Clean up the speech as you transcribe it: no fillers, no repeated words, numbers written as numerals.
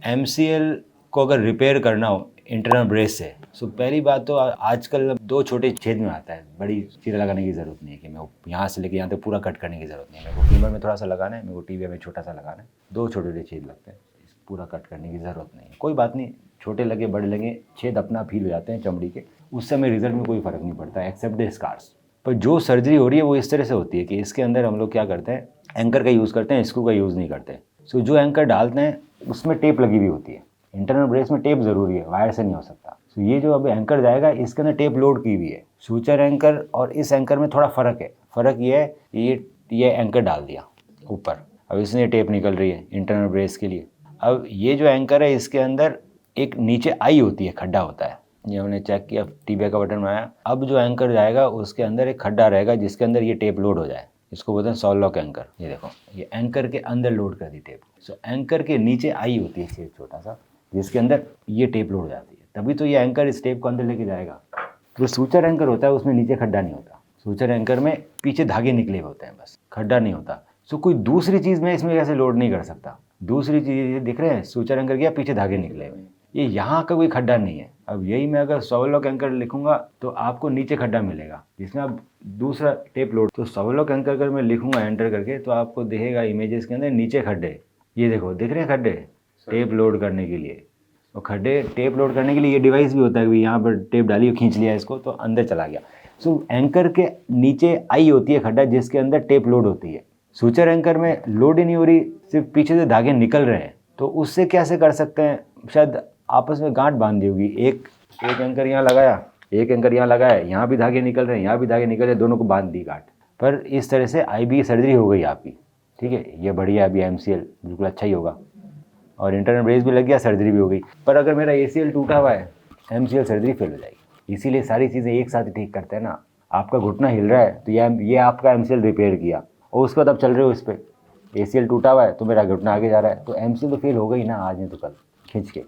MCL को अगर repair करना हो इंटरनल ब्रेस से, तो पहली बात तो आजकल 2 छोटे छेद में आता है, बड़ी चीज़ें लगाने की ज़रूरत नहीं है कि मैं यहाँ से लेके यहाँ तक पूरा कट करने की ज़रूरत नहीं है। मेरे को फीमर में थोड़ा सा लगाना है, मेरे को टीबिया में छोटा सा लगाना है, 2 छोटे छेद लगते हैं, पूरा कट करने की ज़रूरत नहीं है। कोई बात नहीं, छोटे लगे बड़े लगे, छेद अपना फील हो जाते हैं चमड़ी के, उस समय रिजल्ट में कोई फ़र्क नहीं पड़ता एक्सेप्ट द स्कार्स। पर जो सर्जरी हो रही है वो इस तरह से होती है कि इसके अंदर हम लोग क्या करते हैं, एंकर का यूज़ करते हैं, स्क्रू का यूज़ नहीं करते। सो जो एंकर डालते हैं उसमें टेप लगी हुई होती है। इंटरनल ब्रेस में टेप ज़रूरी है, वायर से नहीं हो सकता। सो ये जो अब एंकर जाएगा इसके अंदर टेप लोड की हुई है। सूचर एंकर और इस एंकर में थोड़ा फ़र्क है। फ़र्क ये है, ये एंकर डाल दिया ऊपर, अब इसमें टेप निकल रही है इंटरनल ब्रेस के लिए। अब ये जो एंकर है इसके अंदर एक नीचे आई होती है, खड्डा होता है, ये हमने चेक किया, टीबिया का बटन बनाया। अब जो एंकर जाएगा उसके अंदर एक खड्डा रहेगा जिसके अंदर ये टेप लोड हो जाए, इसको बोलते हैं सॉल लॉक एंकर। ये देखो, ये एंकर के अंदर लोड कर दी टेप। सो एंकर के नीचे आई होती है छेद छोटा सा, जिसके अंदर ये टेप लोड हो जाती है, तभी तो ये एंकर इस टेप को अंदर लेके जाएगा। जो सूचर एंकर होता है उसमें नीचे खड्डा नहीं होता, सूचर एंकर में पीछे धागे निकले हुए होते हैं, बस खड्डा नहीं होता। सो कोई दूसरी चीज़ में इसमें कैसे लोड नहीं कर सकता। दूसरी चीज़ ये दिख रहे हैं, सूचर एंकर गया, पीछे धागे निकले हुए, ये यहाँ का कोई खड्डा नहीं है। अब यही मैं अगर सॉल लॉक एंकर लिखूंगा तो आपको नीचे खड्डा मिलेगा जिसमें आप दूसरा टेप लोड, तो सॉल लॉक एंकर अगर मैं लिखूंगा एंटर करके तो आपको दिखेगा इमेजेस के अंदर नीचे खड्डे, ये देखो दिख रहे हैं खड्डे टेप लोड करने के लिए। और खड्डे टेप लोड करने के लिए ये डिवाइस भी होता है कि यहाँ पर टेप डाली, खींच लिया इसको तो अंदर चला गया। सो एंकर के नीचे आई होती है खड्डा जिसके अंदर टेप लोड होती है। सूचर एंकर में लोड ही नहीं हो रही, सिर्फ पीछे से धागे निकल रहे हैं, तो उससे कैसे कर सकते हैं, शायद आपस में गांठ बांध दी होगी। एक एंकर यहाँ लगाया, एक एंकर यहाँ लगाया, यहाँ भी धागे निकल रहे हैं, यहाँ भी धागे निकल रहे हैं, दोनों को बांध दी गांठ। पर इस तरह से आईबी सर्जरी हो गई आपकी, ठीक है, ये बढ़िया, अभी एमसीएल बिल्कुल अच्छा ही होगा और इंटरनल ब्रेस भी लग गया, सर्जरी भी हो गई। पर अगर मेरा एसीएल टूटा हुआ है, एमसीएल सर्जरी फेल हो जाएगी। इसीलिए सारी चीज़ें एक साथ ठीक करते हैं ना। आपका घुटना हिल रहा है तो ये आपका एमसीएल रिपेयर किया और उसके बाद आप चल रहे हो इस पर, एसीएल टूटा हुआ है तो मेरा घुटना आगे जा रहा है, तो एमसीएल तो फेल हो गई ना आज नहीं तो कल खींच के।